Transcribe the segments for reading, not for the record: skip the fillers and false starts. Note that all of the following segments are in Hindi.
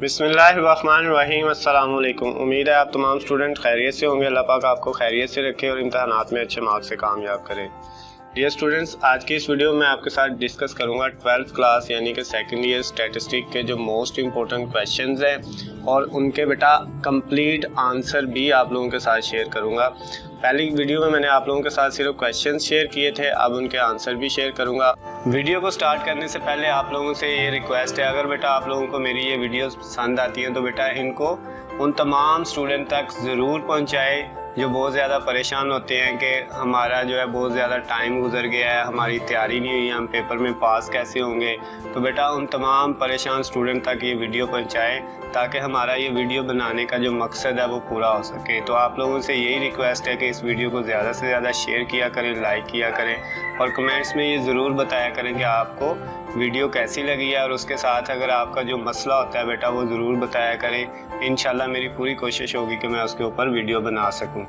बिस्मिल्लाहिर्रहमानिर्रहीम। अस्सलाम वालेकुम। उम्मीद है आप तमाम स्टूडेंट खैरियत से होंगे। अल्लाह पाक आपको खैरियत से रखे और इम्तहानात में अच्छे मार्क्स से कामयाब करे। डियर स्टूडेंट्स, आज की इस वीडियो में आपके साथ डिस्कस करूंगा 12th क्लास यानी कि सेकंड ईयर स्टैटिस्टिक के जो मोस्ट इम्पोर्टेंट क्वेश्चंस हैं और उनके बेटा कंप्लीट आंसर भी आप लोगों के साथ शेयर करूंगा। पहली वीडियो में मैंने आप लोगों के साथ सिर्फ क्वेश्चंस शेयर किए थे, अब उनके आंसर भी शेयर करूंगा। वीडियो को स्टार्ट करने से पहले आप लोगों से ये रिक्वेस्ट है, अगर बेटा आप लोगों को मेरी ये वीडियोस पसंद आती हैं तो बेटा इनको उन तमाम स्टूडेंट तक ज़रूर पहुंचाए जो बहुत ज़्यादा परेशान होते हैं कि हमारा जो है बहुत ज़्यादा टाइम गुजर गया है, हमारी तैयारी नहीं हुई, हम पेपर में पास कैसे होंगे। तो बेटा उन तमाम परेशान स्टूडेंट तक ये वीडियो पहुंचाएं ताकि हमारा ये वीडियो बनाने का जो मकसद है वो पूरा हो सके। तो आप लोगों से यही रिक्वेस्ट है कि इस वीडियो को ज़्यादा से ज़्यादा शेयर किया करें, लाइक किया करें और कमेंट्स में ये ज़रूर बताया करें कि आपको वीडियो कैसी लगी है। और उसके साथ अगर आपका जो मसला होता है बेटा वो ज़रूर बताया करें। इंशाल्लाह मेरी पूरी कोशिश होगी कि मैं उसके ऊपर वीडियो बना सकूं।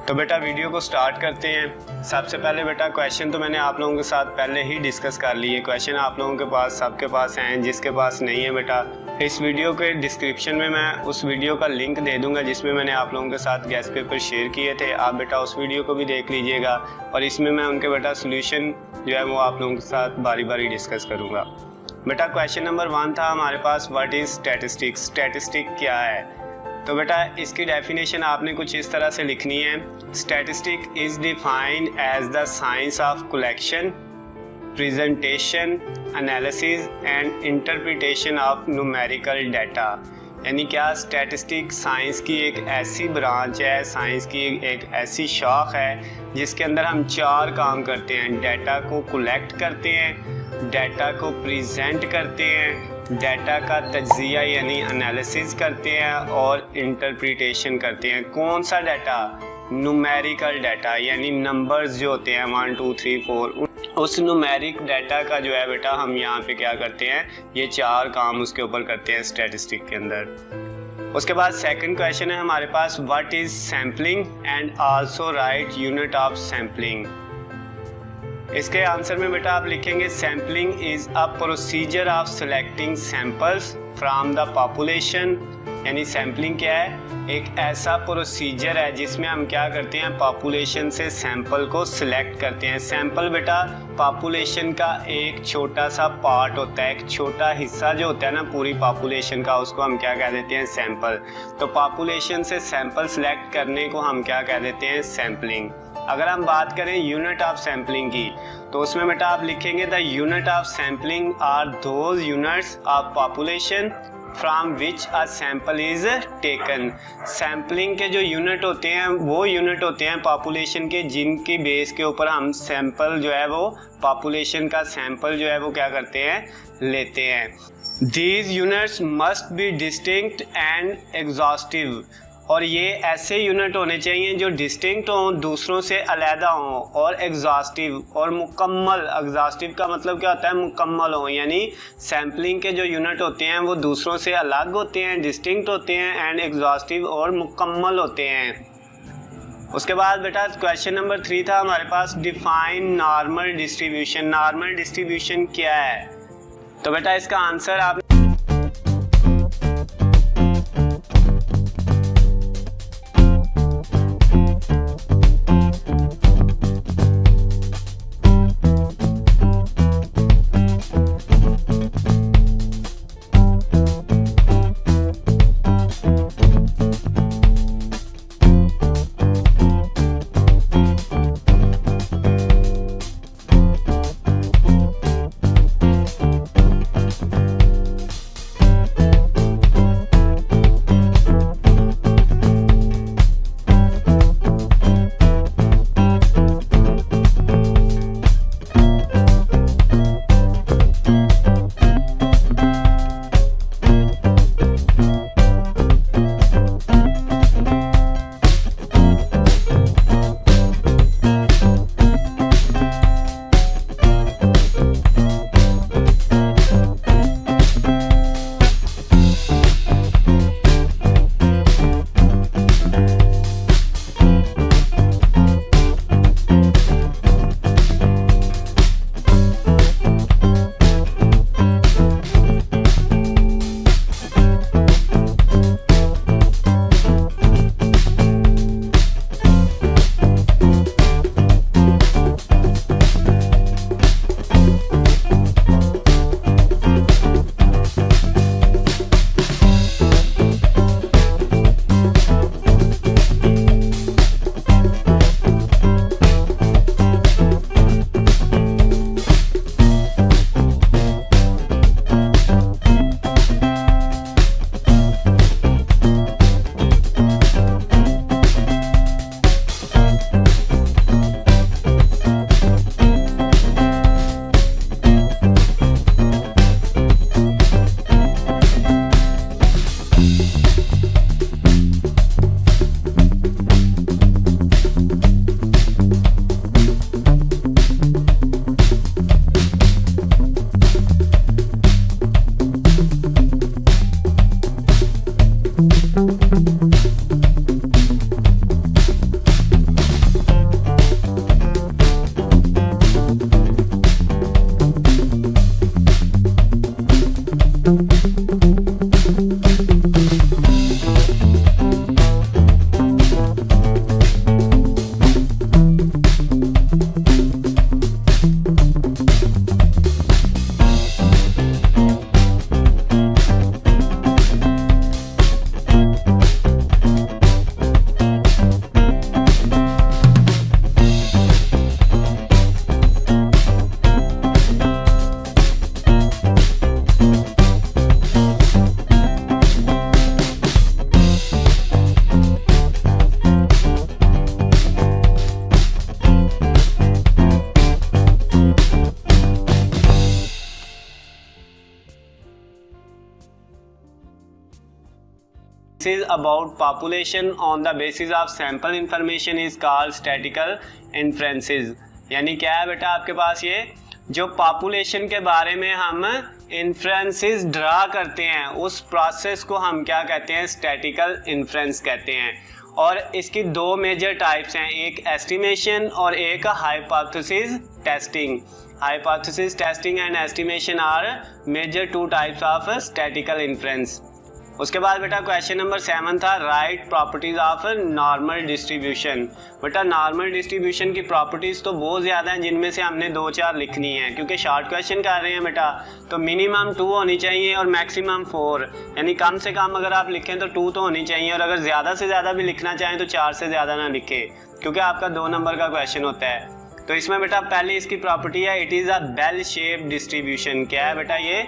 तो बेटा वीडियो को स्टार्ट करते हैं। सबसे पहले बेटा क्वेश्चन तो मैंने आप लोगों के साथ पहले ही डिस्कस कर लिए। क्वेश्चन आप लोगों के पास सबके पास हैं, जिसके पास नहीं है बेटा इस वीडियो के डिस्क्रिप्शन में मैं उस वीडियो का लिंक दे दूंगा जिसमें मैंने आप लोगों के साथ गेस्ट पेपर शेयर किए थे। आप बेटा उस वीडियो को भी देख लीजिएगा और इसमें मैं उनके बेटा सोल्यूशन जो है वो आप लोगों के साथ बारी बारी डिस्कस करूँगा। बेटा क्वेश्चन नंबर 1 था हमारे पास, व्हाट इज़ स्टैटिस्टिक्स। स्टैटिस्टिक क्या है? तो बेटा इसकी डेफिनेशन आपने कुछ इस तरह से लिखनी है। Statistic is defined as the science of collection, presentation, analysis and interpretation of numerical data. यानी क्या स्टैटिस्टिक साइंस की एक ऐसी ब्रांच है, साइंस की एक ऐसी शाख है जिसके अंदर हम 4 काम करते हैं। डाटा को कलेक्ट करते हैं, डाटा को प्रेजेंट करते हैं, डाटा का तज्जिया यानी एनालिसिस करते हैं और इंटरप्रिटेशन करते हैं। कौन सा डाटा? न्यूमेरिकल डाटा यानी नंबर्स जो होते हैं 1 2 3 4, उस न्यूमेरिक डाटा का जो है बेटा हम यहाँ पे क्या करते हैं, ये 4 काम उसके ऊपर करते हैं स्टैटिस्टिक के अंदर। उसके बाद सेकंड क्वेश्चन है हमारे पास, what is sampling and also write unit of sampling. इसके आंसर में बेटा आप लिखेंगे sampling is a procedure of selecting samples from the population. यानी सैम्पलिंग क्या है? एक ऐसा प्रोसीजर है जिसमें हम क्या करते हैं, पॉपुलेशन से सैंपल को सिलेक्ट करते हैं। सैंपल बेटा पॉपुलेशन का एक छोटा सा पार्ट होता है, एक छोटा हिस्सा जो होता है ना पूरी पॉपुलेशन का, उसको हम क्या कह देते हैं, सैंपल। तो पॉपुलेशन से सैंपल सिलेक्ट करने को हम क्या कह देते हैं, सैम्पलिंग। अगर हम बात करें यूनिट ऑफ सैम्पलिंग की तो उसमें बेटा आप लिखेंगे the unit of sampling are those units of population from which a sample is taken. Sampling के जो यूनिट होते हैं वो यूनिट होते हैं पॉपुलेशन के जिनकी बेस के ऊपर हम सैंपल जो है वो पॉपुलेशन का सैंपल जो है वो क्या करते हैं, लेते हैं। These units must be distinct and exhaustive. और ये ऐसे यूनिट होने चाहिए जो डिस्टिंक्ट हों, दूसरों से अलहदा हों और एग्जॉस्टिव और मुकम्मल। एग्जॉस्टिव का मतलब क्या होता है, मुकम्मल हो। यानी सैम्पलिंग के जो यूनिट होते हैं वो दूसरों से अलग होते हैं, डिस्टिंक्ट होते हैं एंड एग्जॉस्टिव और मुकम्मल होते हैं। उसके बाद बेटा क्वेश्चन नंबर 3 था हमारे पास, define normal distribution. Normal distribution क्या है? तो बेटा इसका आंसर आप This is about population on the basis of sample information is called statistical inferences। यानी क्या है बेटा आपके पास ये जो पॉपुलेशन के बारे में हम इन्फ्रेंसेस ड्रा करते हैं उस प्रोसेस को हम क्या कहते हैं, स्टैटिकल इन्फ्रेंस कहते हैं। और इसकी दो मेजर टाइप्स हैं, एक एस्टिमेशन और एक hypothesis testing. Hypothesis testing and estimation are major two types of statical inference. उसके बाद बेटा क्वेश्चन नंबर 7 था right properties of normal distribution. बेटा नॉर्मल डिस्ट्रीब्यूशन की प्रॉपर्टीज तो बहुत ज़्यादा हैं जिनमें से हमने 2-4 लिखनी है, क्योंकि शॉर्ट क्वेश्चन कर रहे हैं बेटा, तो मिनिमम 2 होनी चाहिए और मैक्सिमम 4, यानी कम से कम अगर आप लिखें तो 2 तो होनी चाहिए, और अगर ज़्यादा से ज़्यादा भी लिखना चाहें तो 4 से ज़्यादा ना लिखे, क्योंकि आपका 2 नंबर का क्वेश्चन होता है। तो इसमें बेटा पहली इसकी प्रॉपर्टी है it is a bell shape distribution. क्या है बेटा, ये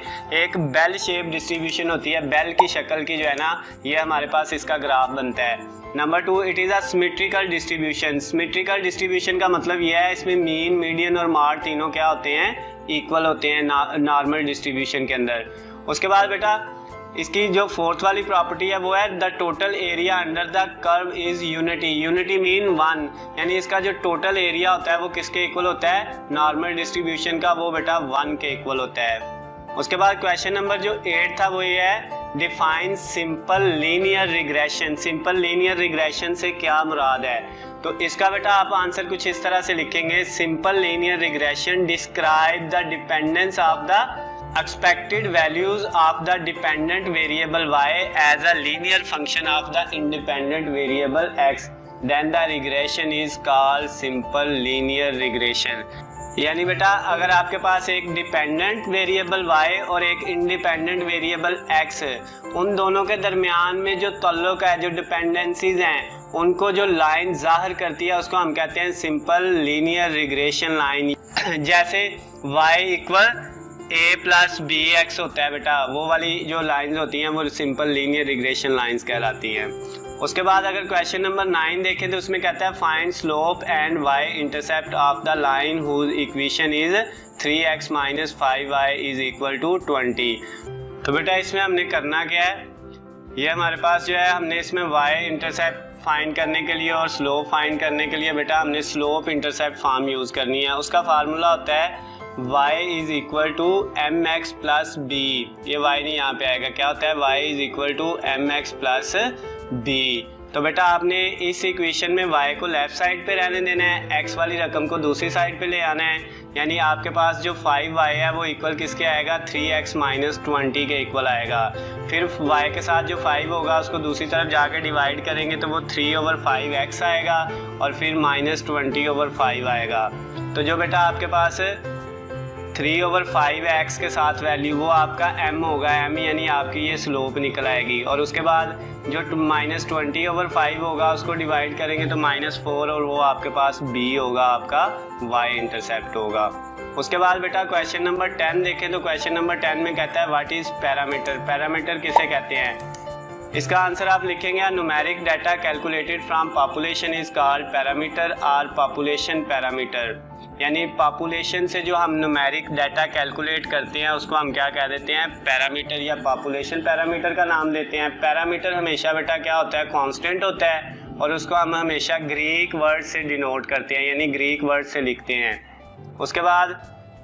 एक बेल शेप डिस्ट्रीब्यूशन होती है, बेल की शक्ल की जो है ना, ये हमारे पास इसका ग्राफ बनता है। Number 2 it is a symmetrical distribution. Symmetrical distribution का मतलब यह है इसमें मीन, मीडियन और मार्ड तीनों क्या होते हैं, इक्वल होते हैं नॉर्मल डिस्ट्रीब्यूशन के अंदर। उसके बाद बेटा इसकी जो फोर्थ वाली प्रॉपर्टी है वो है the total area under the curve is unity. Unity mean 1, यानी इसका जो टोटल एरिया होता है वो किसके इक्वल होता है, नॉर्मल डिस्ट्रीब्यूशन का, वो बेटा 1 के इक्वल होता है। उसके बाद क्वेश्चन नंबर जो 8 था वो ये है define simple linear regression. Simple linear regression से क्या मुराद है, तो इसका बेटा आप आंसर कुछ इस तरह से लिखेंगे, simple linear regression describe the dependence of the expected values of the dependent variable y as a linear function of the independent variable x, then the regression is called simple linear regression। यानी बेटा अगर आपके पास एक डिपेंडेंट वेरिएबल y और एक इंडिपेंडेंट वेरिएबल x, उन दोनों के दरमियान में जो ताल्लुक है, जो डिपेंडेंसीज हैं, उनको जो लाइन जाहिर करती है उसको हम कहते हैं सिंपल लीनियर रिग्रेशन लाइन। जैसे y equal a plus B X होता है बेटा, वो वाली जो लाइंस होती हैं वो सिंपल लीनियर रिग्रेशन लाइंस कहलाती हैं। उसके बाद अगर क्वेश्चन नंबर 9 देखें तो उसमें कहता है find slope and y intercept of the line whose equation is 3x minus 5y is equal to 20। तो बेटा इसमें हमने करना क्या है, ये हमारे पास जो है हमने इसमें y इंटरसेप्ट फाइंड करने के लिए और स्लोप फाइंड करने के लिए बेटा हमने स्लोप इंटरसेप्ट फॉर्म यूज़ करनी है। उसका फार्मूला होता है y is equal to M X plus B. ये y नहीं यहाँ पे आएगा, क्या होता है y is equal to M X plus B. तो बेटा आपने इस इक्वेशन में y को लेफ्ट साइड पे रहने देना है, x वाली रकम को दूसरी साइड पे ले आना है, यानी आपके पास जो 5y है वो इक्वल किसके आएगा, 3x माइनस 20 के इक्वल आएगा। फिर y के साथ जो 5 होगा उसको दूसरी तरफ जाके डिवाइड करेंगे तो वो 3/5x आएगा और फिर माइनस 20/5 आएगा। तो जो बेटा आपके पास 3/5x के साथ वैल्यू वो आपका m होगा, m यानी आपकी ये स्लोप निकल आएगी। और उसके बाद जो माइनस 20/5 होगा उसको डिवाइड करेंगे तो -4 और वो आपके पास b होगा, आपका y इंटरसेप्ट होगा। उसके बाद बेटा क्वेश्चन नंबर 10 देखें तो क्वेश्चन नंबर 10 में कहता है व्हाट इज पैरामीटर। पैरामीटर किसे कहते हैं, इसका आंसर आप लिखेंगे numeric data calculated from population is called parameter और पॉपुलेशन पैरामीटर। यानी पॉपुलेशन से जो हम न्यूमेरिक डाटा कैलकुलेट करते हैं उसको हम क्या कह देते हैं, पैरामीटर या पॉपुलेशन पैरामीटर का नाम देते हैं। पैरामीटर हमेशा बेटा क्या होता है, कांस्टेंट होता है और उसको हम हमेशा ग्रीक वर्ड से डिनोट करते हैं, यानी ग्रीक वर्ड से लिखते हैं। उसके बाद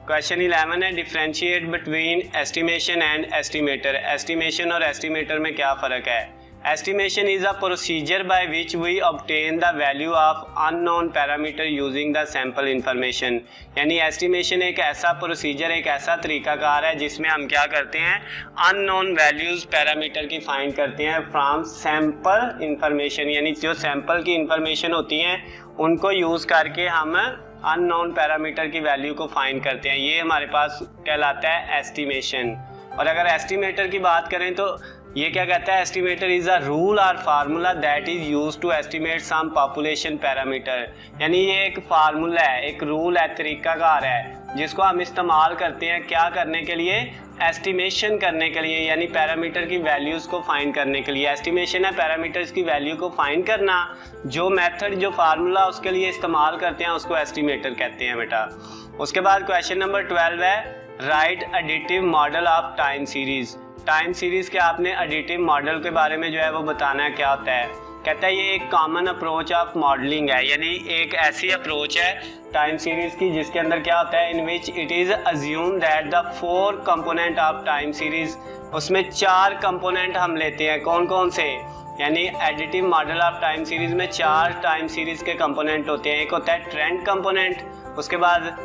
क्वेश्चन 11 है differentiate between estimation and estimator. Estimation और एस्टिमेटर में क्या फ़र्क है। Estimation is a procedure by which we obtain the value of unknown parameter using the sample information. यानी एस्टिमेशन एक ऐसा प्रोसीजर, एक ऐसा तरीकाकार है जिसमें हम क्या करते हैं, अननोन वैल्यूज पैरामीटर की फाइंड करते हैं फ्रॉम सैंपल इंफॉर्मेशन। यानी जो सैंपल की इंफॉर्मेशन होती हैं उनको यूज़ करके हम अननोन पैरामीटर की वैल्यू को फाइंड करते हैं। ये हमारे पास कहलाता है एस्टिमेशन। और अगर एस्टिमेटर की बात करें तो ये क्या कहता है, एस्टिमेटर इज अ रूल और formula that is used to estimate some population parameter. यानी ये एक फार्मूला है, एक रूल है, तरीकाकार है जिसको हम इस्तेमाल करते हैं क्या करने के लिए, एस्टिमेशन करने के लिए, यानी पैरामीटर की वैल्यूज को फाइंड करने के लिए। एस्टिमेशन है पैरामीटर्स की वैल्यू को फाइंड करना। जो मेथड, जो फार्मूला उसके लिए इस्तेमाल करते हैं उसको एस्टिमेटर कहते हैं बेटा। उसके बाद क्वेश्चन नंबर 12 है, right additive model of time series. Time series के आपने एडिटिव मॉडल के बारे में जो है वो बताना है क्या होता है। कहता है ये एक कॉमन अप्रोच ऑफ मॉडलिंग है, यानी एक ऐसी अप्रोच है टाइम सीरीज की जिसके अंदर क्या होता है, in which it is assume that the 4 component of time series, उसमें 4 कंपोनेंट हम लेते हैं। कौन कौन से, यानी additive model of time series में 4 टाइम सीरीज के कंपोनेंट होते हैं। एक होता है ट्रेंड कंपोनेंट, उसके बाद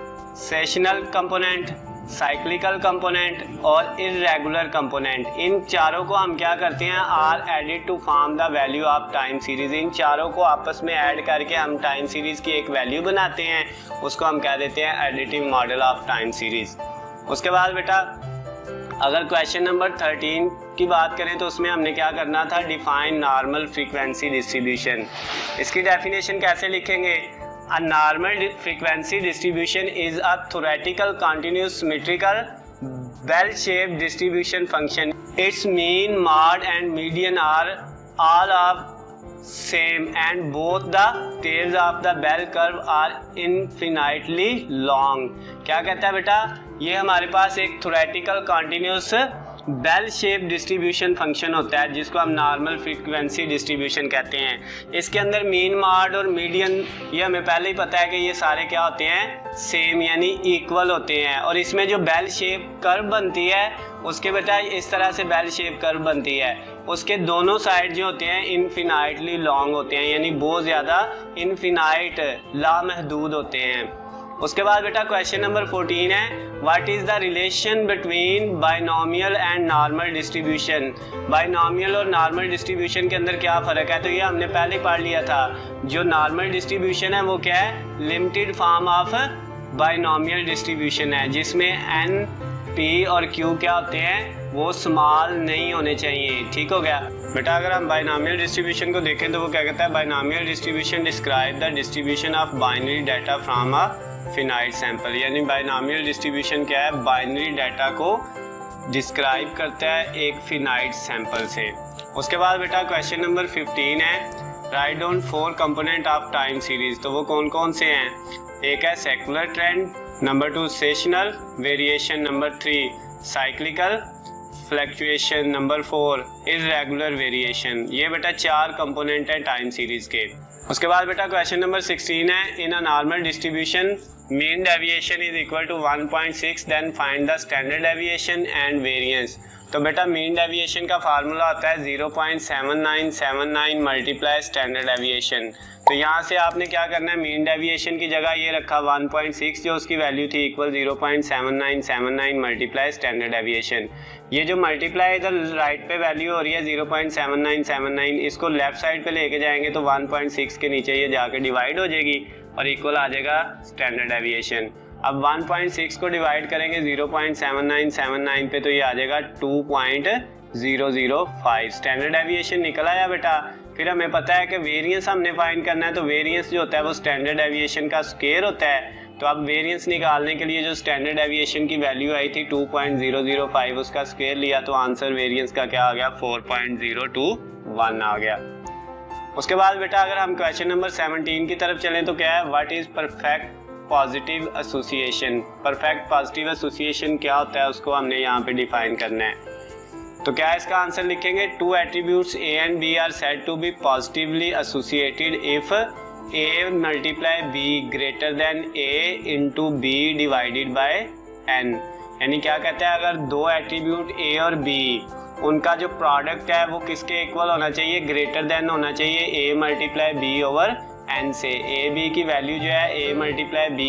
सेशनल कंपोनेंट, साइक्लिकल कंपोनेंट और इर्रेगुलर कंपोनेंट। इन चारों को हम क्या करते हैं, are added to form the value of time series. इन चारों को आपस में ऐड करके हम टाइम सीरीज की एक वैल्यू बनाते हैं, उसको हम कह देते हैं additive model of time series. उसके बाद बेटा अगर क्वेश्चन नंबर 13 की बात करें तो उसमें हमने क्या करना था, डिफाइन नॉर्मल फ्रीक्वेंसी डिस्ट्रीब्यूशन। इसकी डेफिनेशन कैसे लिखेंगे, A normal frequency distribution is a theoretical continuous symmetrical bell-shaped distribution function. Its mean, mode and median are all of same and both the tails of the bell curve are infinitely long. क्या कहता है बेटा, ये हमारे पास एक theoretical continuous bell shape distribution function होता है जिसको हम नॉर्मल फ्रीक्वेंसी डिस्ट्रीब्यूशन कहते हैं। इसके अंदर मीन, मॉड और मीडियन ये हमें पहले ही पता है कि ये सारे क्या होते हैं, सेम यानी इक्वल होते हैं। और इसमें जो बेल शेप कर्व बनती है उसके बेटा इस तरह से बेल शेप कर्व बनती है, उसके दोनों साइड जो होते हैं इनफिनाइटली लॉन्ग होते हैं, यानी बहुत ज़्यादा इनफिनाइट लामहदूद होते हैं। उसके बाद बेटा क्वेश्चन नंबर 14 है, what is the relation between binomial and normal distribution. Binomial और नॉर्मल डिस्ट्रीब्यूशन के अंदर क्या फ़र्क है, तो ये हमने पहले पढ़ लिया था। जो नॉर्मल डिस्ट्रीब्यूशन है वो क्या है, limited form of binomial distribution है जिसमें एन, पी और क्यू क्या होते हैं, वो स्मॉल नहीं होने चाहिए। ठीक हो गया बेटा। अगर हम बाइनोमियल डिस्ट्रीब्यूशन को देखें तो वो क्या कहता है, binomial distribution describe the distribution of binary data from a finite sample. यानी बाइनोमियल डिस्ट्रीब्यूशन क्या है, बाइनरी डाटा को डिस्क्राइब करता है एक फिनाइट सैंपल से। उसके बाद बेटा क्वेश्चन नंबर 15 है, write down 4 component of time series. तो वो कौन कौन से हैं, एक है secular trend, number 2 sessional variation, number 3 cyclical fluctuation, number 4 irregular variation. ये बेटा 4 कंपोनेंट है टाइम सीरीज के। उसके बाद बेटा क्वेश्चन नंबर 16 है, in a normal distribution mean deviation is equal to 1.6 then find the standard deviation and variance. तो बेटा मीन डेविएशन का फार्मूला होता है 0.7979 मल्टीप्लाई स्टैंडर्ड डेविएशन। तो यहाँ से आपने क्या करना है, मीन डेविएशन की जगह ये रखा 1.6 जो उसकी वैल्यू थी इक्वल 0.7979 मल्टीप्लाई स्टैंडर्ड डेविएशन। ये जो मल्टीप्लाई इधर राइट पे वैल्यू हो रही है 0.7979, इसको लेफ्ट साइड पे लेके जाएंगे तो 1.6 के नीचे ये जाके डिवाइड हो जाएगी और इक्वल आ जाएगा स्टैंडर्ड डेविएशन। अब 1.6 को डिवाइड करेंगे 0.7979 पे तो ये आ जाएगा 2.005 स्टैंडर्ड डेविएशन निकल आया बेटा। फिर हमें पता है कि वेरिएंस हमने फाइंड करना है, तो वेरिएंस जो होता है वो स्टैंडर्ड डेविएशन का स्क्वायर होता है। तो अब वेरिएंस निकालने के लिए जो स्टैंडर्ड डेविएशन की वैल्यू आई थी 2.005, उसका स्क्वायर लिया तो आंसर वेरिएंस का क्या आ गया, 4.021 आ गया। उसके बाद बेटा अगर हम क्वेश्चन नंबर 17 की तरफ चलें तो क्या है, what is perfect positive association. Perfect positive association क्या होता है उसको हमने यहाँ पे डिफाइन करना है। तो क्या इसका आंसर लिखेंगे, 2 attributes A and B are said to be positively associated if A multiply B greater than A into B divided by N। यानी क्या कहता है, अगर 2 एट्रीब्यूट A और B उनका जो प्रोडक्ट है वो किसके इक्वल होना चाहिए, ग्रेटर देन होना चाहिए a multiply b over n से। a b की वैल्यू जो है a multiply b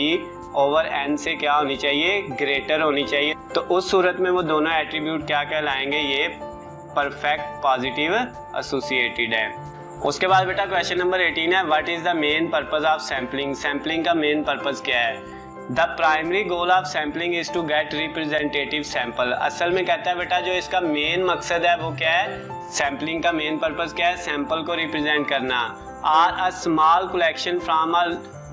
over n से क्या होनी चाहिए, ग्रेटर होनी चाहिए। तो उस सूरत में वो दोनों एट्रीब्यूट क्या कहलाएंगे, ये परफेक्ट पॉजिटिव एसोसिएटेड है। उसके बाद बेटा क्वेश्चन नंबर 18 है, what is the main purpose of sampling. Sampling का मेन पर्पस क्या है। The primary goal of sampling is to get representative sample. असल में कहता है बेटा जो इसका मेन मकसद है वो क्या है, सैम्पलिंग का मेन पर्पस क्या है, सैंपल को रिप्रेजेंट करना। Are a small collection from a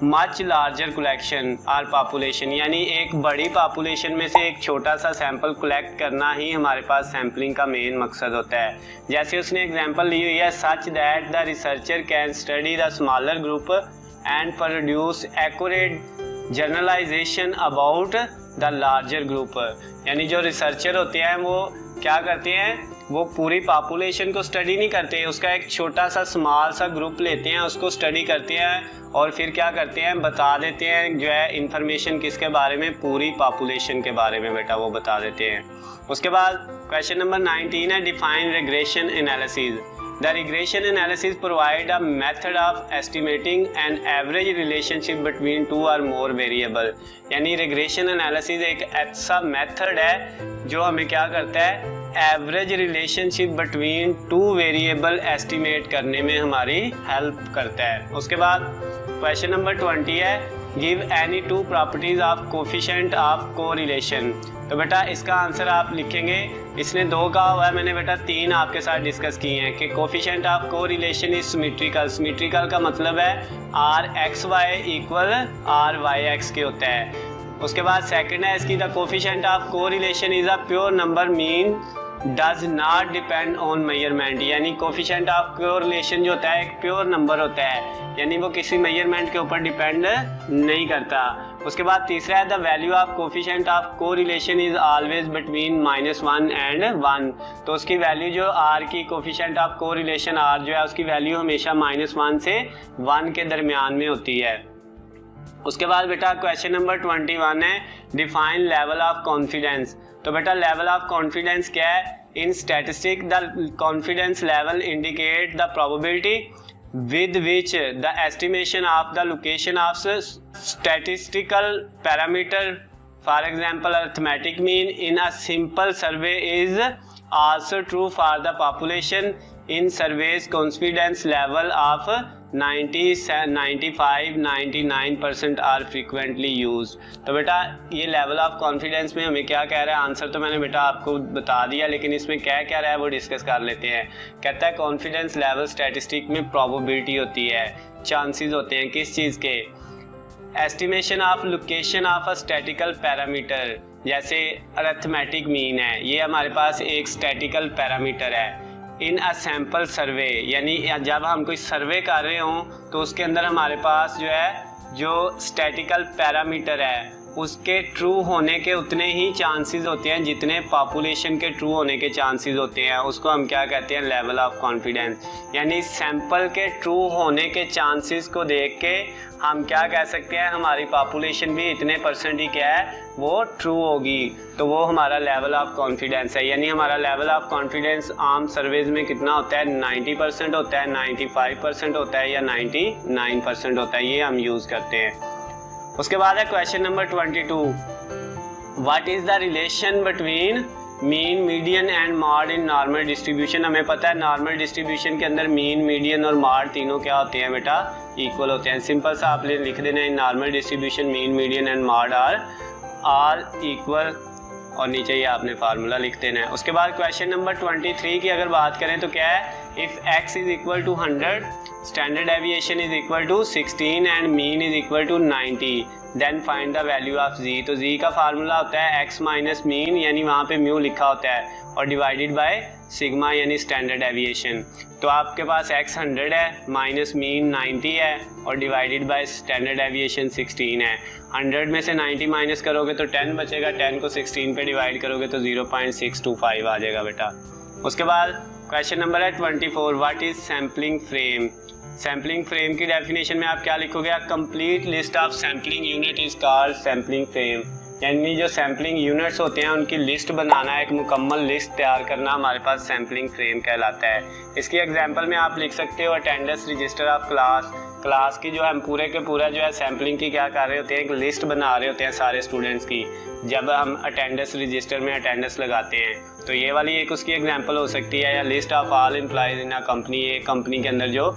much larger collection or population, यानी एक बड़ी पॉपुलेशन में से एक छोटा सा सैंपल कलेक्ट करना ही हमारे पास सैम्पलिंग का मेन मकसद होता है। जैसे उसने एग्जांपल ली हुई है, such that the researcher can study the smaller group and produce accurate generalization about the larger group. यानी जो रिसर्चर होते हैं वो क्या करते हैं, वो पूरी पॉपुलेशन को स्टडी नहीं करते, उसका एक छोटा सा स्मॉल सा ग्रुप लेते हैं, उसको स्टडी करते हैं और फिर क्या करते हैं, बता देते हैं जो है इंफॉर्मेशन किसके बारे में, पूरी पॉपुलेशन के बारे में बेटा वो बता देते हैं। उसके बाद क्वेश्चन नंबर 19 है, define regression analysis. The regression analysis provide a method of estimating an average relationship between to और मोर वेरिएबल। यानी रिग्रेशन एनालिसिस एक ऐसा मेथड है जो हमें क्या करता है, average relationship between two variable estimate करने में हमारी हेल्प करता है। उसके बाद क्वेश्चन नंबर 20 है, give any two properties of coefficient of correlation. तो बेटा इसका आंसर आप लिखेंगे, इसने 2 कहा हुआ है, मैंने बेटा 3 आपके साथ डिस्कस किए हैं कि coefficient of correlation is symmetrical. Symmetrical का मतलब है R X Y equal R Y X के होता है। उसके बाद सेकंड है इसकी, the coefficient of correlation is a pure number mean does not depend on measurement. यानी कोफिशिएंट ऑफ कोरिलेशन जो होता है एक प्योर नंबर होता है, यानी वो किसी मेजरमेंट के ऊपर डिपेंड नहीं करता। उसके बाद तीसरा है, the value of coefficient of correlation is always between -1 and 1। तो उसकी वैल्यू जो आर की कोफिशिएंट ऑफ कोरिलेशन आर जो है उसकी वैल्यू हमेशा -1 से 1 के दरमियान में होती है। उसके बाद बेटा क्वेश्चन नंबर 21 है, डिफाइन लेवल ऑफ कॉन्फिडेंस। तो बेटा लेवल ऑफ कॉन्फिडेंस क्या है, in statistic the confidence level indicate the probability with which the estimation of the location of statistical parameter, for example arithmetic mean in a simple survey, is also true for the population. In surveys confidence level of 90, 95, 99% are frequently used। तो बेटा ये लेवल ऑफ कॉन्फिडेंस में हमें क्या कह रहा है, आंसर तो मैंने बेटा आपको बता दिया, लेकिन इसमें क्या कह रहा है वो डिस्कस कर लेते हैं। कहता है कॉन्फिडेंस लेवल स्टैटिस्टिक में प्रोबेबिलिटी होती है, चांसेस होते हैं किस चीज़ के, estimation of location of a statistical parameter. जैसे अरिथमेटिक मीन है, ये हमारे पास एक स्टैटिकल पैरामीटर है। इन अ सैम्पल सर्वे, यानी जब हम कोई सर्वे कर रहे हों तो उसके अंदर हमारे पास जो है जो स्टैटिकल पैरामीटर है उसके ट्रू होने के उतने ही चांसेस होते हैं जितने पॉपुलेशन के ट्रू होने के चांसेस होते हैं, उसको हम क्या कहते हैं, लेवल ऑफ कॉन्फिडेंस। यानी सैंपल के ट्रू होने के चांसेस को देख के हम क्या कह सकते हैं, हमारी पॉपुलेशन भी इतने % ही क्या है वो ट्रू होगी, तो वो हमारा लेवल ऑफ कॉन्फिडेंस है। यानी हमारा लेवल ऑफ कॉन्फिडेंस आम सर्वेज में कितना होता है, 90% होता है, 95% होता है या 99% होता है, ये हम यूज़ करते हैं। उसके बाद है question number 22, what is the relation between mean, median and mod in normal distribution. हमें पता है नॉर्मल डिस्ट्रीब्यूशन के अंदर मीन, मीडियन और मॉड तीनों क्या होते हैं बेटा, इक्वल होते हैं। सिंपल सा आप लिख देना in normal distribution mean, median and mode are equal, और नीचे ये आपने फार्मूला लिख देना है। उसके बाद क्वेश्चन नंबर 23 की अगर बात करें तो क्या है, if x is equal to 100, standard deviation is equal to 16 and mean is equal to 90, then find the value of z। तो z का फार्मूला होता है x माइनस मीन, यानी वहाँ पे म्यू लिखा होता है, और डिवाइडेड बाय सिग्मा यानी स्टैंडर्ड डेविएशन। तो आपके पास x 100 है, माइनस मीन 90 है, और डिवाइडेड बाय स्टैंडर्ड डेविएशन 16 है। 100 में से 90 माइनस करोगे तो 10 बचेगा, 10 को 16 पे डिवाइड करोगे तो 0.625 आ जाएगा बेटा। उसके बाद क्वेश्चन नंबर है 24, what is sampling frame. Sampling frame की डेफिनेशन में आप क्या लिखोगे, a complete list of sampling unit is called sampling frame. यानी जो सैम्पलिंग यूनिट्स होते हैं उनकी लिस्ट बनाना, एक मुकम्मल लिस्ट तैयार करना हमारे पास सैम्पलिंग फ्रेम कहलाता है। इसकी एग्जांपल में आप लिख सकते हो अटेंडेंस रजिस्टर ऑफ क्लास की जो हम पूरे के पूरा जो है सैम्पलिंग की क्या कर रहे होते हैं, एक लिस्ट बना रहे होते हैं सारे स्टूडेंट्स की, जब हम अटेंडेंस रजिस्टर में अटेंडेंस लगाते हैं। तो ये वाली एक उसकी एग्जांपल हो सकती है। या list of all employees in a company, ये कंपनी के अंदर जो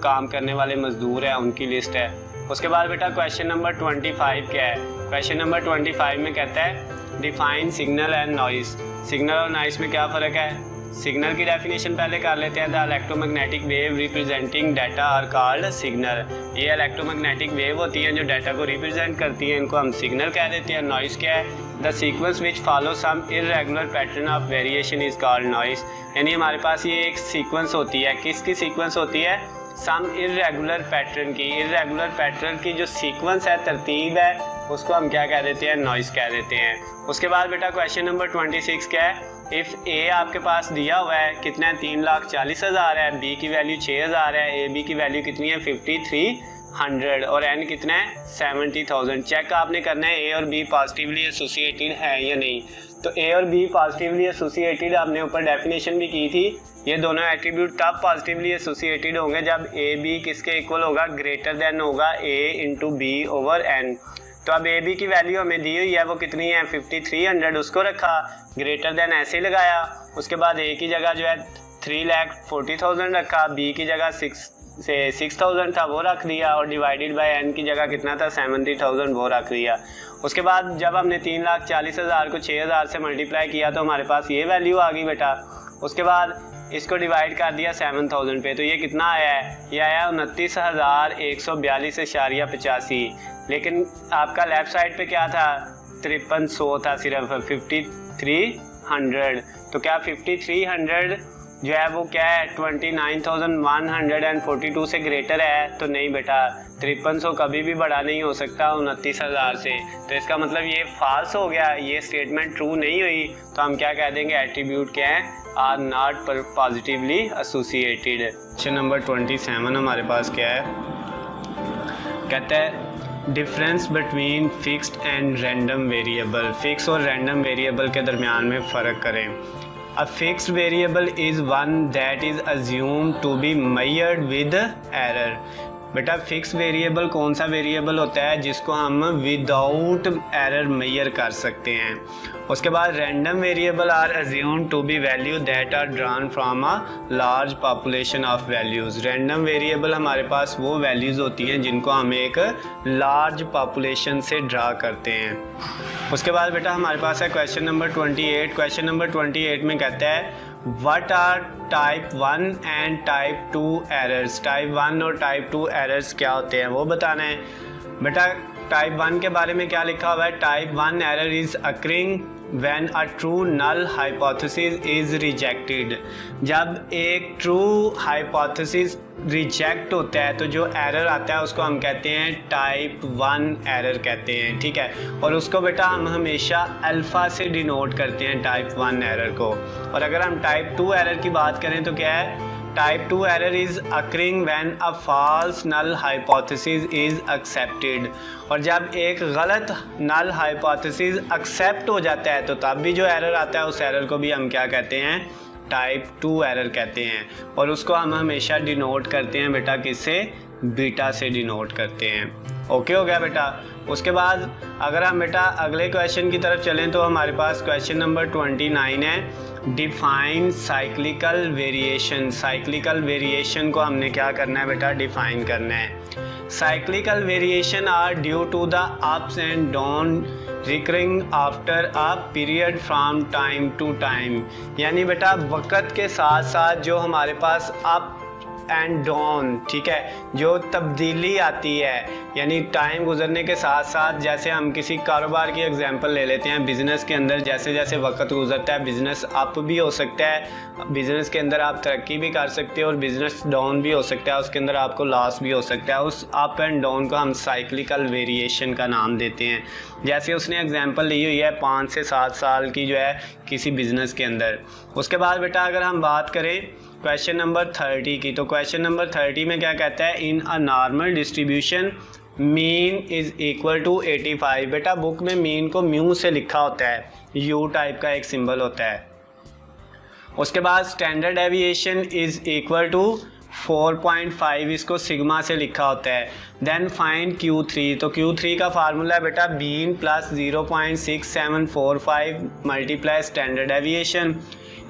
काम करने वाले मजदूर हैं उनकी लिस्ट है। उसके बाद बेटा क्वेश्चन नंबर 25 क्या है? क्वेश्चन नंबर 25 में कहता है define signal and noise. Signal और नॉइस में क्या फ़र्क है? सिग्नल की डेफिनेशन पहले कर लेते हैं। The electromagnetic wave representing data are called signal. ये इलेक्ट्रोमैग्नेटिक वेव होती हैं जो डाटा को रिप्रेजेंट करती हैं, इनको हम सिग्नल कह देते हैं। नॉइस क्या है? The sequence which follow some irregular pattern of variation is called noise. यानी हमारे पास ये एक सीक्वेंस होती है। किसकी सीक्वेंस होती है? सम इर्रेगुलर पैटर्न की। इर्रेगुलर पैटर्न की जो सीक्वेंस है, तरतीब है, उसको हम क्या कह देते हैं? नॉइस कह देते हैं। उसके बाद बेटा क्वेश्चन नंबर 26 क्या है? इफ़ ए आपके पास दिया हुआ है कितना है? 3,40,000 है, बी की वैल्यू 6,000 है, ए बी की वैल्यू कितनी है? 5,300 और एन कितना है? 70,000। चेक आपने करना है ए और बी पॉजिटिवली एसोसिएटेड है या नहीं। तो ए और बी पॉजिटिवली एसोसिएटेड आपने ऊपर डेफिनेशन भी की थी। ये दोनों एट्रीब्यूट तब पॉजिटिवली एसोसिएटेड होंगे जब ए बी किसके इक्वल होगा? ग्रेटर देन होगा ए इंटू बी ओवर एन। तो अब ए बी की वैल्यू हमें दी हुई है, वो कितनी है? 5,300, उसको रखा, ग्रेटर देन ऐसे ही लगाया। उसके बाद ए की जगह जो है 3,40,000 रखा, बी की जगह 6,000 था वो रख दिया, और डिवाइडेड बाय एन की जगह कितना था? 70,000 वो रख दिया। उसके बाद जब हमने 3,40,000 को 6,000 से मल्टीप्लाई किया तो हमारे पास ये वैल्यू आ गई बेटा। उसके बाद इसको डिवाइड कर दिया 7,000 पे, तो ये कितना आया है? ये आया 29,142.85। लेकिन आपका लेफ्ट साइड पे क्या था? 5300 था सिर्फ, 5,300। तो क्या 5,300 जो है वो क्या है? 29,142 से ग्रेटर है? तो नहीं बेटा, 5300 कभी भी बड़ा नहीं हो सकता 29,000 से। तो इसका मतलब ये फॉल्स हो गया, ये स्टेटमेंट ट्रू नहीं हुई। तो हम क्या कह देंगे? एट्रीब्यूट क्या है? Are not positively associated. Question number 27 हमारे पास क्या है? कहता है difference between fixed and random variable. Fix और रैंडम वेरिएबल के दरमियान में फ़र्क करें। A fixed variable is one that is assumed to be measured with error। बेटा फिक्स वेरिएबल कौन सा वेरिएबल होता है? जिसको हम विदाउट एरर मेजर कर सकते हैं। उसके बाद random variable are assumed to be value that are drawn from a large population of values. Random variable हमारे पास वो वैल्यूज़ होती हैं जिनको हम एक लार्ज पॉपुलेशन से ड्रा करते हैं। उसके बाद बेटा हमारे पास है क्वेश्चन नंबर 28। क्वेश्चन नंबर 28 में कहता है what are type 1 and type 2 errors. Type 1 और टाइप 2 एरर्स क्या होते हैं वो बताना है। बेटा टाइप 1 के बारे में क्या लिखा हुआ है? Type 1 error is occurring when a true null hypothesis is rejected। जब एक true hypothesis रिजेक्ट होता है तो जो एरर आता है उसको हम कहते हैं टाइप 1 एरर कहते हैं, ठीक है। और उसको बेटा हम हमेशा अल्फ़ा से डिनोट करते हैं टाइप 1 एरर को। और अगर हम टाइप 2 एरर की बात करें तो क्या है? Type 2 error is occurring when a false null hypothesis is accepted. और जब एक गलत नल हाइपोथेसिस एक्सेप्ट हो जाता है तो तब भी जो एरर आता है उस एरर को भी हम क्या कहते हैं? टाइप 2 एरर कहते हैं। और उसको हम हमेशा डिनोट करते हैं बेटा किससे? बीटा से डिनोट करते हैं। ओके हो गया बेटा। उसके बाद अगर हम बेटा अगले क्वेश्चन की तरफ चलें तो हमारे पास क्वेश्चन नंबर 29 है define cyclical variation. Cyclical variation को हमने क्या करना है बेटा? डिफाइन करना है। Cyclical variation are due to the ups and down recurring after a period from time to time. यानी बेटा वक़्त के साथ साथ जो हमारे पास अप एंड डाउन, ठीक है, जो तब्दीली आती है, यानी टाइम गुजरने के साथ साथ, जैसे हम किसी कारोबार की एग्जांपल ले लेते हैं, बिज़नेस के अंदर जैसे जैसे वक्त गुजरता है बिज़नेस अप भी हो सकता है, बिज़नेस के अंदर आप तरक्की भी कर सकते हो, और बिज़नेस डाउन भी हो सकता है, उसके अंदर आपको लॉस भी हो सकता है। उस अप एंड डाउन को हम साइक्लिकल वेरिएशन का नाम देते हैं। जैसे उसने एग्जांपल ली हुई है 5 से 7 साल की जो है किसी बिज़नेस के अंदर। उसके बाद बेटा अगर हम बात करें क्वेश्चन नंबर 30 की, तो क्वेश्चन नंबर 30 में क्या कहता है? In a normal distribution mean is equal to 85। बेटा बुक में मीन को म्यू से लिखा होता है, यू टाइप का एक सिंबल होता है। उसके बाद standard deviation is equal to 4.5, इसको सिग्मा से लिखा होता है। देन फाइंड Q3, तो Q3 का फार्मूला है बेटा mean plus 0.6745 multiply standard deviation.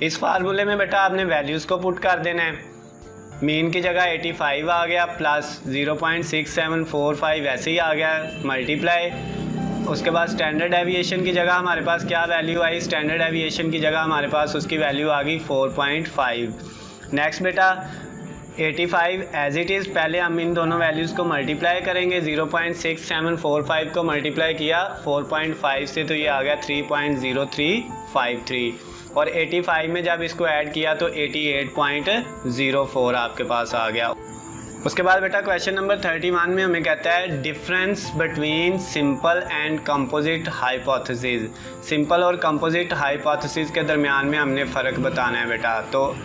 इस फार्मूले में बेटा आपने वैल्यूज़ को पुट कर देना है। मीन की जगह 85 आ गया प्लस 0.6745 ऐसे ही आ गया मल्टीप्लाई। उसके बाद स्टैंडर्ड डेविएशन की जगह हमारे पास क्या वैल्यू आई, स्टैंडर्ड डेविएशन की जगह हमारे पास उसकी वैल्यू आ गई 4.5। नेक्स्ट बेटा 85 एज इट इज़, पहले हम इन दोनों वैल्यूज़ को मल्टीप्लाई करेंगे। 0.6745 को मल्टीप्लाई किया 4.5 से तो ये आ गया 3.0353 और 85 में जब इसको ऐड किया तो 88.04 आपके पास आ गया। उसके बाद बेटा क्वेश्चन नंबर 31 में हमें कहता है difference between simple and composite hypothesis. Simple और कंपोजिट हाइपोथेसिस के दरमियान में हमने फ़र्क बताना है बेटा। तो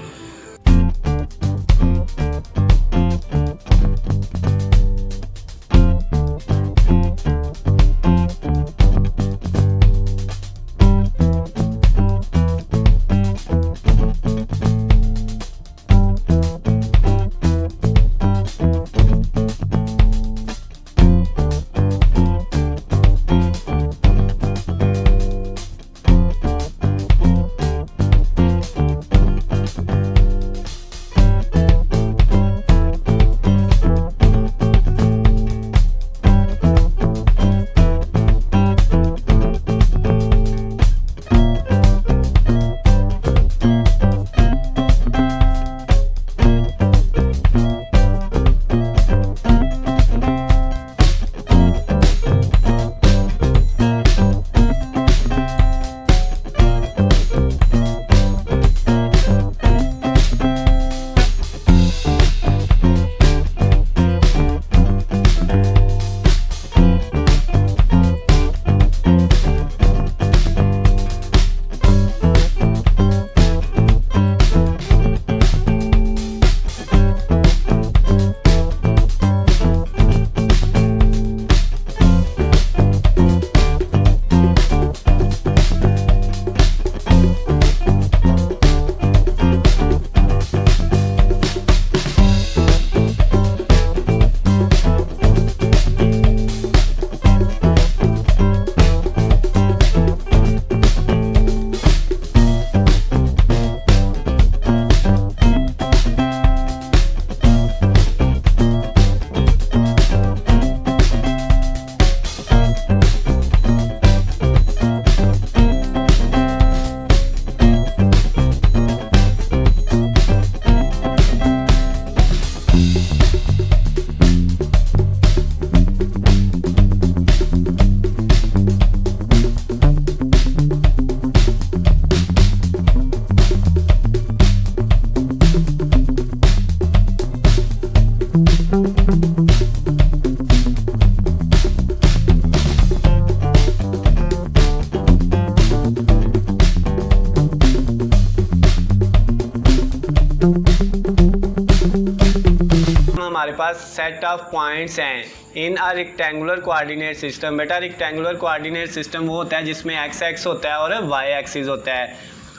हमारे पास सेट ऑफ पॉइंट्स हैं इन अ रेक्टेंगुलर कोऑर्डिनेट सिस्टम। बेटा रेक्टेंगुलर कोऑर्डिनेट सिस्टम वो होता है जिसमें एक्स एक्स होता है और वाई एक्सिस होता है,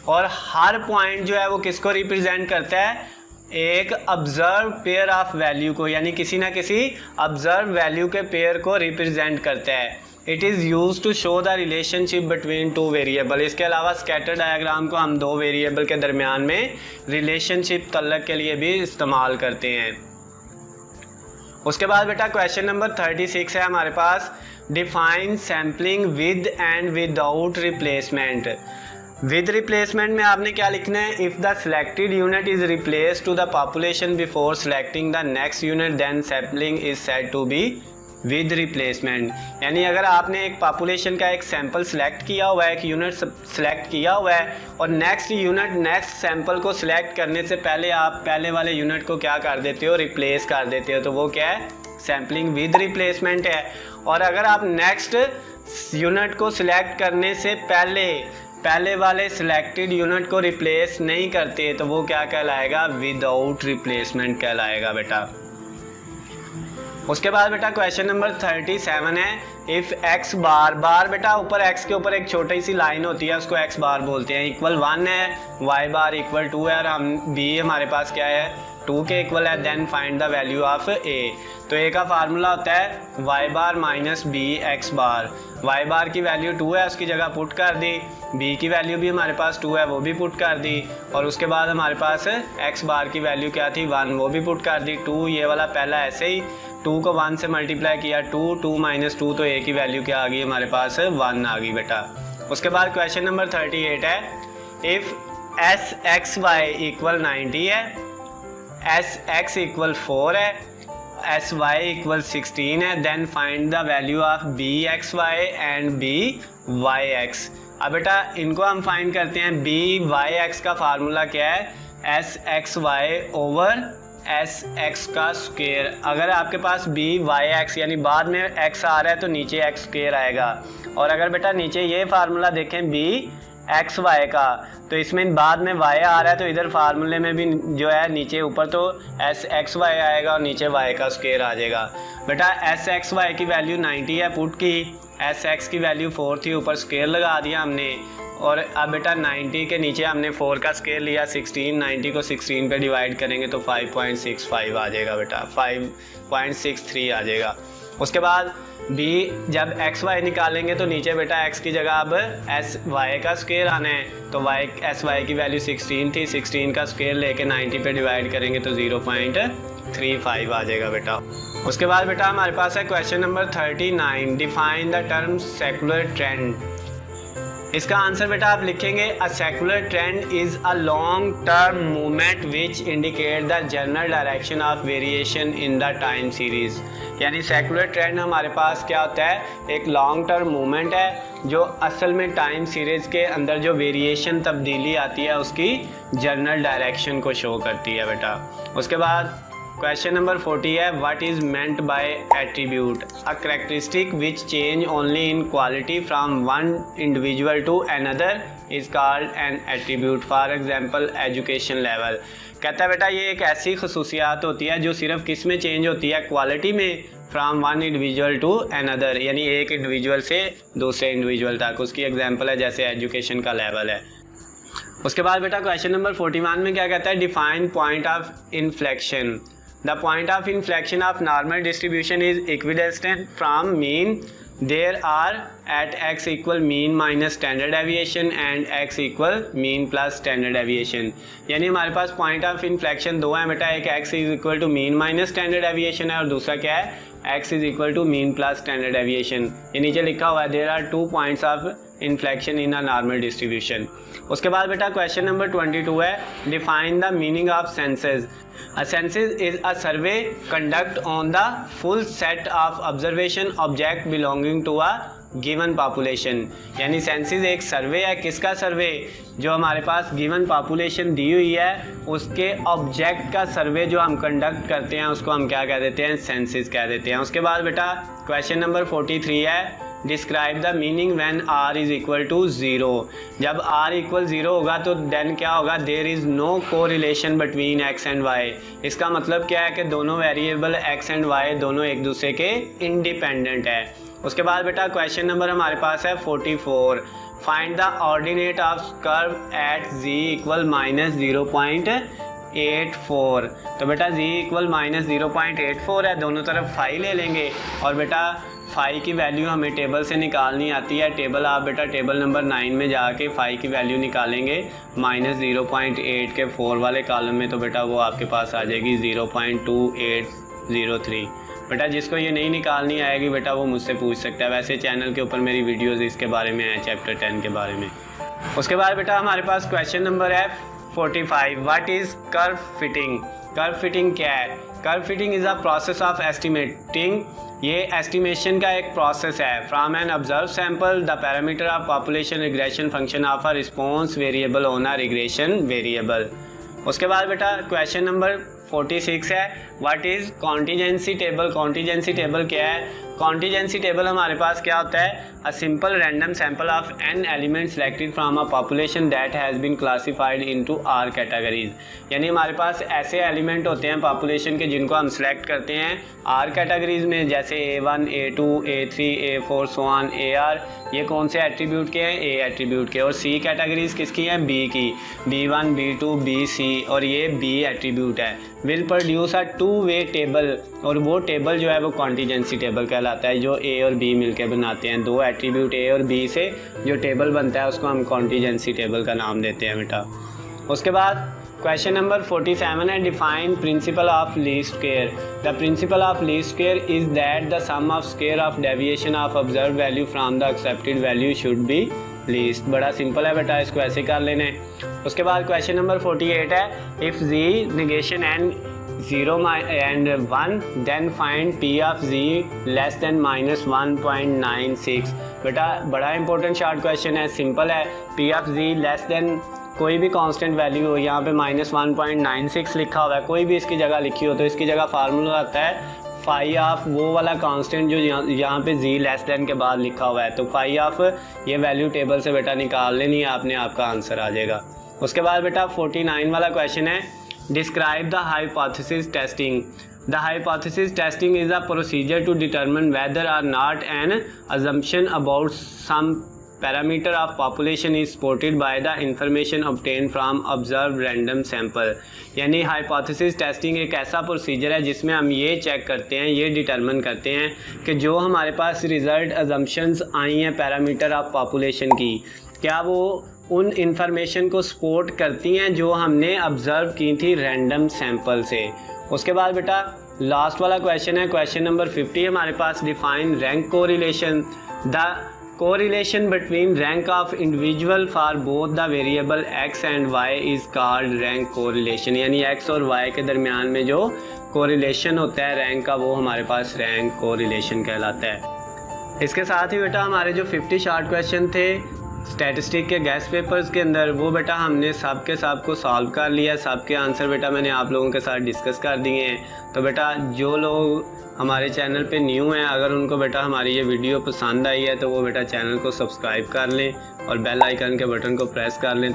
और हर पॉइंट जो है वो किसको रिप्रेजेंट करता है, एक ऑब्जर्व पेयर ऑफ वैल्यू को, यानी किसी ना किसी ऑब्जर्व वैल्यू के पेयर को रिप्रेजेंट करता है। It is use to show the relationship between two variable. इसके अलावा स्कैटर डायग्राम को हम दो वेरिएबल के दरमियान में रिलेशनशिप तल्लक के लिए भी इस्तेमाल करते हैं। उसके बाद बेटा क्वेश्चन नंबर 36 है हमारे पास, define sampling with and without replacement. With replacement में आपने क्या लिखना है, if the selected unit is replace to the population before selecting the next unit then sampling is said to be with replacement. यानी अगर आपने एक पॉपुलेशन का एक सैंपल सेलेक्ट किया हुआ है, एक यूनिट सेलेक्ट किया हुआ है, और नेक्स्ट सैंपल को सिलेक्ट करने से पहले आप पहले वाले यूनिट को क्या कर देते हो, रिप्लेस कर देते हो, तो वो क्या है, सैम्पलिंग विद रिप्लेसमेंट है। और अगर आप नेक्स्ट यूनिट को सिलेक्ट करने से पहले वाले सिलेक्टेड यूनिट को रिप्लेस नहीं करते तो वो क्या कहलाएगा, विदाउट रिप्लेसमेंट कहलाएगा बेटा। उसके बाद बेटा क्वेश्चन नंबर 37 है, इफ़ एक्स बार, बार बेटा ऊपर एक्स के ऊपर एक छोटी सी लाइन होती है, उसको एक्स बार बोलते हैं, इक्वल 1 है, वाई बार इक्वल 2 है, और हम बी हमारे पास क्या है 2 के इक्वल है, then find the value of A. तो ए का फार्मूला होता है Y bar minus B X bar. Y bar की वैल्यू 2 है, उसकी जगह पुट कर दी, बी की वैल्यू भी हमारे पास 2 है, वो भी पुट कर दी, और उसके बाद हमारे पास एक्स बार की वैल्यू क्या थी 1, वो भी पुट कर दी। 2 ये वाला पहला ऐसे ही 2 को 1 से मल्टीप्लाई किया, 2 माइनस 2, तो ए की वैल्यू क्या आ गई हमारे पास 1 आ गई बेटा। उसके बाद क्वेश्चन नंबर 38 है, if S X Y equal 90 है, एस एक्स इक्वल 4 है, एस वाई इक्वल 16 है, then find the value of B X Y and B Y X. अब बेटा इनको हम फाइंड करते हैं। बी वाई एक्स का फार्मूला क्या है, S X Y over S X का स्क्वायर। अगर आपके पास बी वाई एक्स यानी बाद में एक्स आ रहा है तो नीचे एक्स स्क्वायर आएगा, और अगर बेटा नीचे ये फार्मूला देखें बी एक्स वाई का, तो इसमें बाद में वाई आ रहा है, तो इधर फार्मूले में भी जो है नीचे ऊपर तो एस एक्स वाई आएगा और नीचे वाई का स्क्वायर आ जाएगा। बेटा एस एक्स वाई की वैल्यू 90 है, पुट की, एस एक्स की वैल्यू 4 थी, ऊपर स्क्वायर लगा दिया हमने, और अब बेटा 90 के नीचे हमने 4 का स्क्वायर लिया 16, 90 को 16 पे डिवाइड करेंगे तो 5.65 आ जाएगा बेटा, 5.63 आ जाएगा। उसके बाद b जब एक्स वाई निकालेंगे तो नीचे बेटा x की जगह अब एस वाई का स्क्वायर आना है, तो एस वाई की वैल्यू 16 थी, 16 का स्क्वायर लेके 90 पे डिवाइड करेंगे तो 0.35 आ जाएगा बेटा। उसके बाद बेटा हमारे पास है question number 39, define the term secular trend. इसका आंसर बेटा आप लिखेंगे, अ secular trend is a long term movement which indicate the general direction of variation in the time series. यानी सेकुलर ट्रेंड हमारे पास क्या होता है, एक लॉन्ग टर्म मूवमेंट है जो असल में टाइम सीरीज के अंदर जो वेरिएशन तब्दीली आती है उसकी जनरल डायरेक्शन को शो करती है बेटा। उसके बाद क्वेश्चन नंबर 40 है, what is meant by attribute, a characteristic which change only in quality from one individual to another is called an attribute, for example education level. कहता है बेटा ये एक ऐसी खसूसियात होती है जो सिर्फ किस में चेंज होती है, क्वालिटी में, from one individual to another, यानी एक इंडिविजुअल से दूसरे इंडिविजुअल तक। उसकी एग्जांपल है जैसे एजुकेशन का लेवल है। उसके बाद बेटा क्वेश्चन नंबर 41 में क्या कहता है, define point of inflection. The point of inflection of normal distribution is equidistant from mean. There are at x equal mean minus standard deviation and x equal mean plus standard deviation। यानी हमारे पास पॉइंट ऑफ इन्फ्लेक्शन दो हैं बेटा, एक x is equal to mean minus standard deviation है और दूसरा क्या है x is equal to mean plus standard deviation. ये नीचे लिखा हुआ है, there are 2 points of inflection in a normal distribution. उसके बाद बेटा क्वेश्चन नंबर 22 है, define the meaning of census. A census is a survey conducted on the full set of observation object belonging to a given population। यानी सेंसिस एक सर्वे है, किसका सर्वे, जो हमारे पास गिवन पॉपुलेशन दी हुई है उसके ऑब्जेक्ट का सर्वे जो हम कंडक्ट करते हैं उसको हम क्या कह देते हैं, सेंसिस कह देते हैं। उसके बाद बेटा क्वेश्चन नंबर 43 है, describe the meaning when r is equal to 0। जब r इक्वल 0 होगा तो देन क्या होगा, there is no correlation between x and y। इसका मतलब क्या है कि दोनों वेरिएबल x एंड y दोनों एक दूसरे के इंडिपेंडेंट है। उसके बाद बेटा क्वेश्चन नंबर हमारे पास है 44, find the ordinate of curve at z equal minus 0.84। तो बेटा z इक्वल माइनस 0.84 है, दोनों तरफ फाई ले लेंगे और बेटा फाई की वैल्यू हमें टेबल से निकालनी आती है। टेबल आप बेटा टेबल नंबर 9 में जाके फाई की वैल्यू निकालेंगे माइनस 0.8 के 4 वाले कॉलम में, तो बेटा वो आपके पास आ जाएगी 0.2803। बेटा जिसको ये नहीं निकालनी आएगी बेटा वो मुझसे पूछ सकता है, वैसे चैनल के ऊपर मेरी वीडियोज़ इसके बारे में है, चैप्टर 10 के बारे में। उसके बाद बेटा हमारे पास क्वेश्चन नंबर है 45, what is curve fitting. Curve fitting क्या है, curve fitting is a process of estimating, ये एस्टिमेशन का एक प्रोसेस है, from an observe sample the parameter of population regression function of a response variable on a regression variable. उसके बाद बेटा क्वेश्चन नंबर 46 है। What is contingency table? Contingency table क्या है? कॉन्टीजेंसी टेबल हमारे पास क्या होता है? A simple random sample of N element selected from a population that has been classified into R categories. यानी हमारे पास ऐसे एलिमेंट होते हैं पॉपुलेशन के जिनको हम सेलेक्ट करते हैं आर कैटेगरीज में, जैसे A1, A2, A3, A4 so on AR। ये कौन से एट्रीब्यूट के हैं? A एट्रीब्यूट के। और C कैटेगरीज किसकी हैं? B की, B1, B2, BC, और ये B एट्रीब्यूट है। Will produce a two way table, और वो टेबल जो है वो कॉन्टीजेंसी टेबल कहलाता है, जो A और B मिलकर बनाते हैं। दो एट्रीब्यूट A और B से जो टेबल बनता है उसको हम कॉन्टीजेंसी टेबल का नाम देते हैं बेटा। उसके बाद क्वेश्चन नंबर 47 है, define principle of least square. The principle of least square is that the sum of square of deviation of observe value from the expected value should be least. बड़ा सिंपल है बेटा, इसको ऐसे कर लेने। उसके बाद क्वेश्चन नंबर 48 है, if G negation N 0 and 1 then find P of Z less than -1.96। बेटा बड़ा इंपॉर्टेंट शॉर्ट क्वेश्चन है, सिंपल है। P of Z less than कोई भी कांस्टेंट वैल्यू हो, यहाँ पे -1.96 लिखा हुआ है, कोई भी इसकी जगह लिखी हो तो इसकी जगह फार्मूला आता है फाई ऑफ वो वाला कांस्टेंट जो यहाँ पे जी लेस देन के बाद लिखा हुआ है, तो फाई ऑफ ये वैल्यू टेबल से बेटा निकाल लेनी है आपने, आपका आंसर आ जाएगा। उसके बाद बेटा 49 वाला क्वेश्चन है, describe the hypothesis testing. The hypothesis testing is a procedure to determine whether or not an assumption about some parameter of population is supported by the information obtained from observed random sample। यानी हाइपोथेसिस टेस्टिंग एक ऐसा प्रोसीजर है जिसमें हम ये चेक करते हैं, ये डिटरमिन करते हैं कि जो हमारे पास रिज़ल्ट अजम्पशंस आई हैं पैरामीटर ऑफ पॉपुलेशन की, क्या वो उन इंफॉर्मेशन को सपोर्ट करती हैं जो हमने ऑब्ज़र्व की थी रैंडम सैंपल से। उसके बाद बेटा लास्ट वाला क्वेश्चन है, क्वेश्चन नंबर 50 हमारे पास, define rank correlation. The correlation between rank of individual for both the variable x and y is called rank correlation। यानी x और y के दरमियान में जो correlation होता है रैंक का, वो हमारे पास रैंक correlation कहलाता है। इसके साथ ही बेटा हमारे जो 50 शॉर्ट क्वेश्चन थे स्टैटिस्टिक के गेस्ट पेपर्स के अंदर, वो बेटा हमने सब के सब को सॉल्व कर लिया, सब के आंसर बेटा मैंने आप लोगों के साथ डिस्कस कर दिए हैं। तो बेटा जो लोग हमारे चैनल पे न्यू हैं, अगर उनको बेटा हमारी ये वीडियो पसंद आई है तो वो बेटा चैनल को सब्सक्राइब कर लें और बेल आइकन के बटन को प्रेस कर लें।